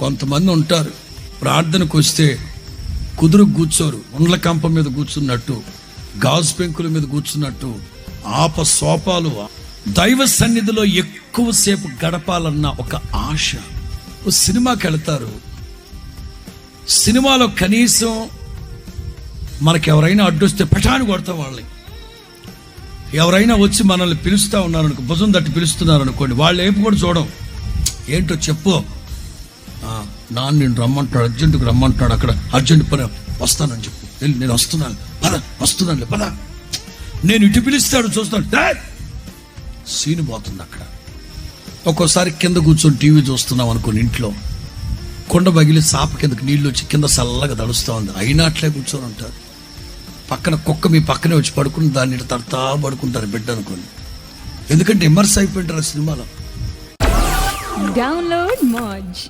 కొంతమంది ఉంటారు ప్రార్థనకు వస్తే కుదురు కూర్చోరు, ఉండ్ల కంప మీద కూర్చున్నట్టు, గాజు పెంకుల మీద కూర్చున్నట్టు, ఆప సోపాలు. దైవ సన్నిధిలో ఎక్కువసేపు గడపాలన్న ఒక ఆశ. ఓ సినిమాకి వెళ్తారు, సినిమాలో కనీసం మనకి ఎవరైనా అడ్డొస్తే పటాని కొడతాం వాళ్ళని. ఎవరైనా వచ్చి మనల్ని పిలుస్తూ ఉన్నారనుకో, భుజం తట్టి పిలుస్తున్నారు అనుకోండి, వాళ్ళు ఏం కూడా చూడం. ఏంటో చెప్పు, నాన్న నేను రమ్మంటాడు, అర్జెంటుకు రమ్మంటాడు, అక్కడ అర్జెంట్ పని, వస్తానని చెప్పు, వెళ్ళి నేను వస్తున్నాను పద. నేను ఇటు పిలుస్తాడు, చూస్తాను, సీను పోతుంది అక్కడ. ఒక్కోసారి కింద కూర్చొని టీవీ చూస్తున్నాం అనుకోని, ఇంట్లో కొండ పగిలి సాప కిందకి నీళ్ళు వచ్చి కింద చల్లగా తడుస్తూ ఉంది, అయినా అట్లే కూర్చొని ఉంటారు. పక్కన కుక్క మీ పక్కనే వచ్చి పడుకుని దాన్ని తడతా పడుకుంటారు బిడ్డ అనుకోని. ఎందుకంటే ఇమర్స్ అయిపోయింటారు ఆ సినిమాలో. డౌన్లోడ్ మోజ్.